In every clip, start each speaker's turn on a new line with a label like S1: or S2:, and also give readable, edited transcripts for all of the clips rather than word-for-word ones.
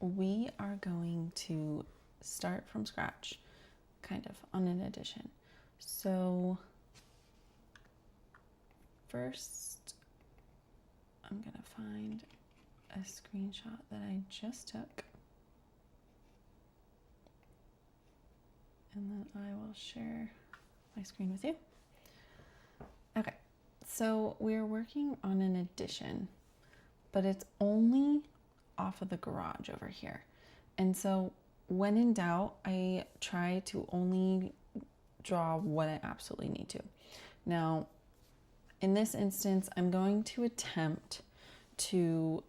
S1: we are going to start from scratch, kind of, on an addition. So first, I'm gonna find a screenshot that I just took, and then I will share my screen with you. Okay, so we're working on an addition, but it's only off of the garage over here. And so when in doubt, I try to only draw what I absolutely need to. Now, in this instance, I'm going to attempt to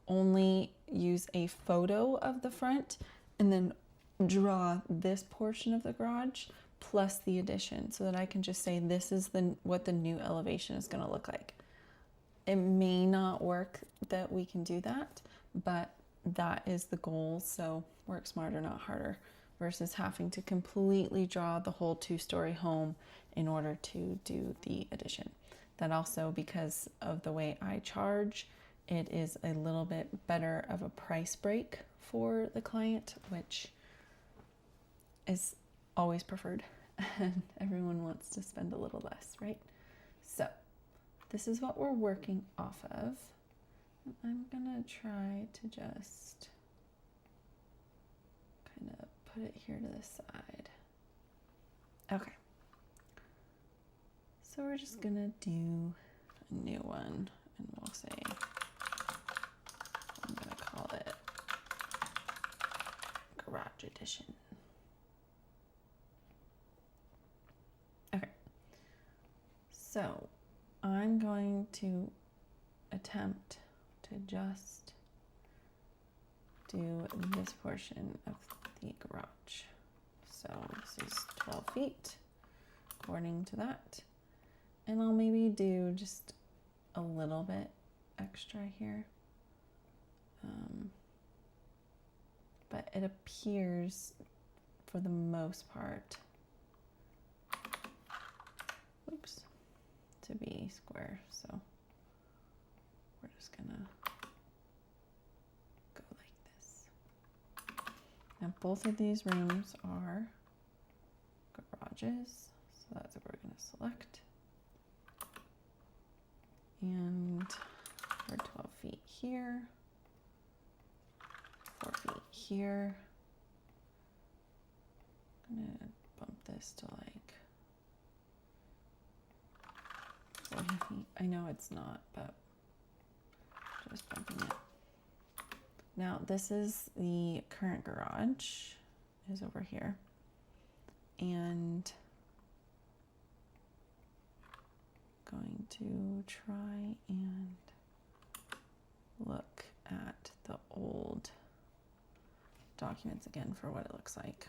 S1: only use a photo of the front and then draw this portion of the garage plus the addition so that I can just say this is what the new elevation is going to look like. It may not work that we can do that, but that is the goal. So work smarter, not harder, versus having to completely draw the whole 2-story home in order to do the addition. That also, because of the way I charge, it is a little bit better of a price break for the client, which is always preferred. And everyone wants to spend a little less, right? So this is what we're working off of. I'm gonna try to just kind of put it here to the side. Okay. So we're just gonna do a new one, and we'll say, I'm gonna call it Garage Edition. Okay. So I'm going to attempt to just do this portion of the garage. So this is 12 feet according to that. And I'll maybe do just a little bit extra here. But it appears for the most part, oops, to be square. So we're just gonna go like this. Now both of these rooms are garages, so that's what we're gonna select. And we're 12 feet here, 4 feet here. I'm gonna bump this to like 40 feet. I know it's not, but just bumping it. Now this is the current garage, is over here. And going to try and look at the old documents again for what it looks like.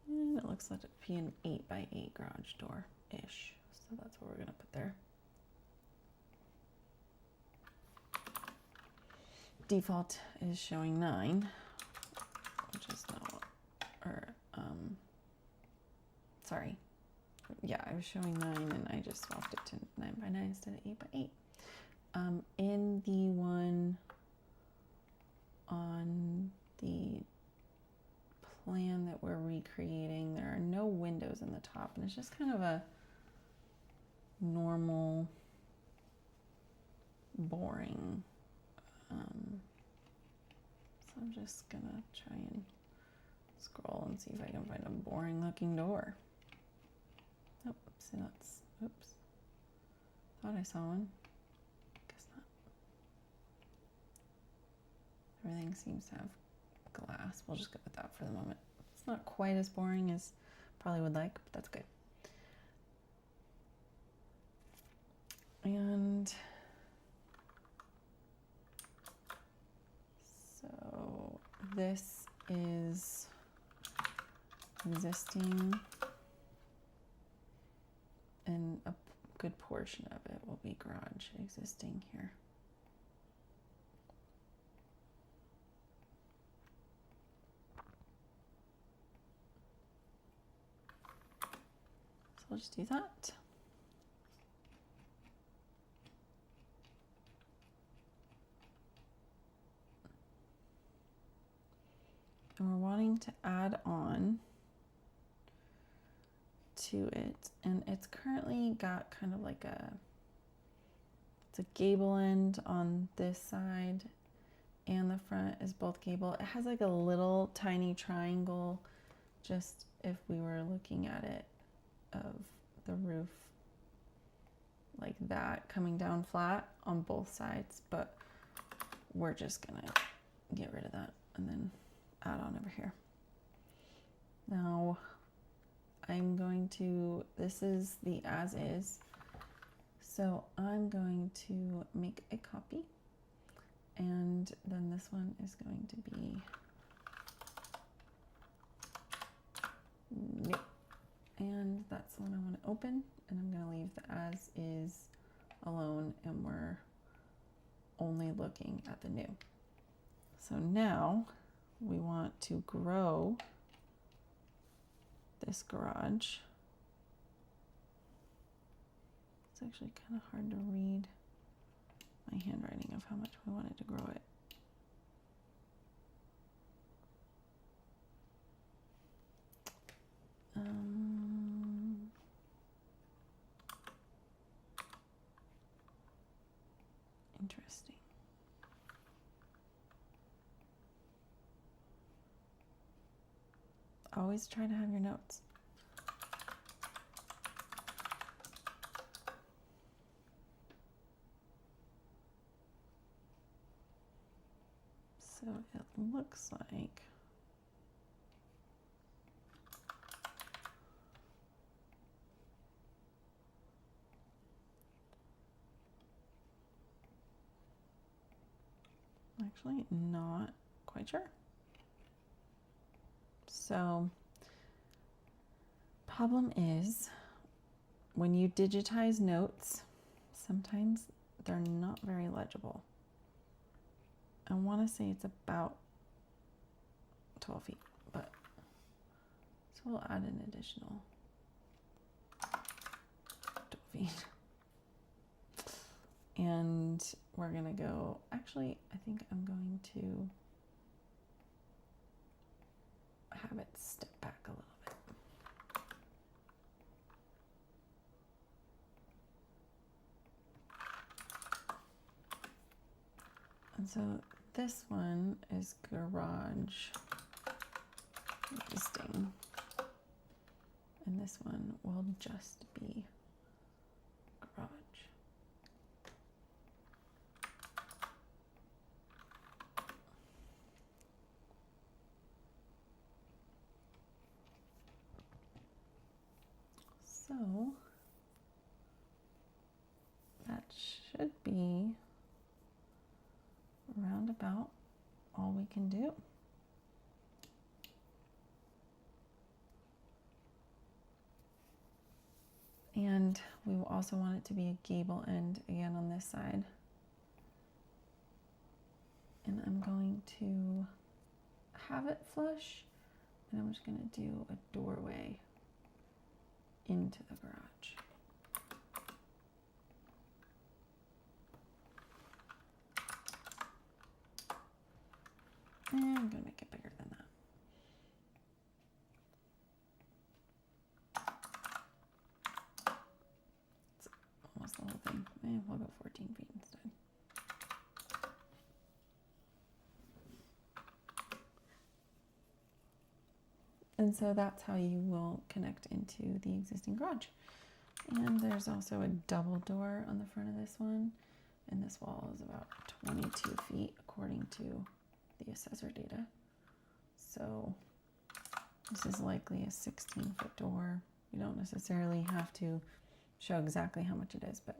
S1: And it looks like it'd be an 8x8 garage door-ish. So that's what we're gonna put there. Default is showing 9, which is not, or, sorry. Yeah, I was showing 9 and I just swapped it to 9x9 instead of 8x8. In the one on the plan that we're recreating, there are no windows in the top, and it's just kind of a normal, boring. So I'm just gonna try and scroll and see if I can find a boring looking door. Oh, see that's, oops. Thought I saw one. Guess not. Everything seems to have glass. We'll just go with that for the moment. It's not quite as boring as probably would like, but that's good. And so this is existing, and a good portion of it will be garage existing here. So we'll just do that. and we're wanting to add on to it, and it's currently got kind of like it's a gable end on this side, and the front is both gable. It has like a little tiny triangle, just if we were looking at it, of the roof like that coming down flat on both sides, but we're just gonna get rid of that and then add on over here. Now I'm going to, this is the as is, so I'm going to make a copy, and then this one is going to be new, and that's the one I want to open, and I'm going to leave the as is alone, and we're only looking at the new. So now we want to grow this garage. It's actually kind of hard to read my handwriting of how much we wanted to grow it. Interesting. Always try to have your notes. So it looks like actually not quite sure. So problem is when you digitize notes, sometimes they're not very legible. I want to say it's about 12 feet, but so we'll add an additional 12 feet. And we're gonna go, actually, I think I'm going to have it step back a little bit. And so this one is garage existing, and this one will just be garage. So that should be around about all we can do. And we will also want it to be a gable end again on this side. And I'm going to have it flush, and I'm just going to do a doorway into the garage. And I'm going to make it bigger than that. It's almost the whole thing. Maybe we'll go 14 feet instead. And so that's how you will connect into the existing garage. And there's also a double door on the front of this one. And this wall is about 22 feet according to the assessor data. So this is likely a 16-foot door. You don't necessarily have to show exactly how much it is, but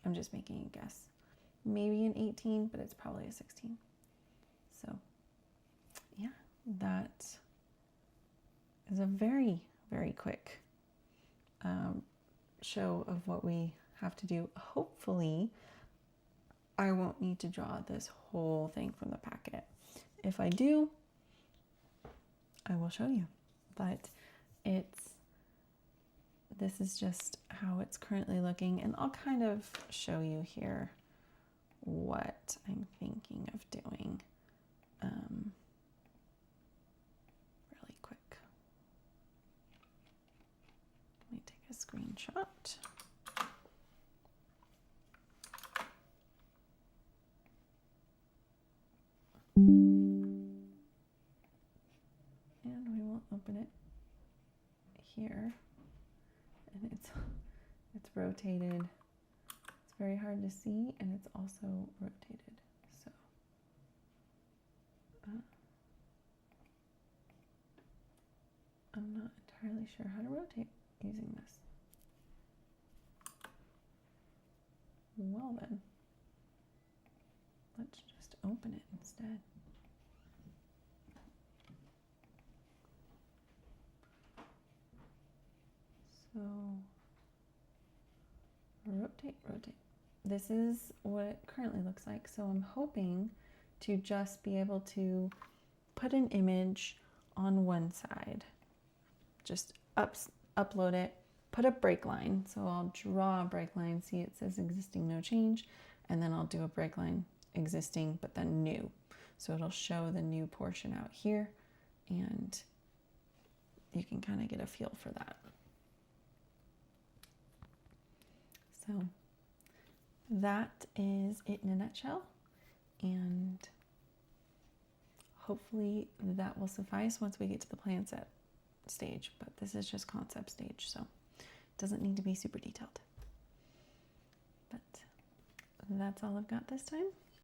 S1: I'm just making a guess. Maybe an 18, but it's probably a 16. So yeah, that is a very, very quick show of what we have to do. Hopefully, I won't need to draw this whole thing from the packet. If I do, I will show you. But this is just how it's currently looking, and I'll kind of show you here what I'm thinking of doing. screenshot. And we will open it here. And it's rotated. It's very hard to see, and it's also rotated. So I'm not entirely sure how to rotate using this. Well then, let's just open it instead. So rotate, rotate. This is what it currently looks like. So I'm hoping to just be able to put an image on one side, just upload it, put a break line. So I'll draw a break line. See, it says existing, no change. And then I'll do a break line existing, but then new. So it'll show the new portion out here, and you can kind of get a feel for that. So that is it in a nutshell, and hopefully that will suffice once we get to the plan set stage, but this is just concept stage, so it doesn't need to be super detailed. But that's all I've got this time.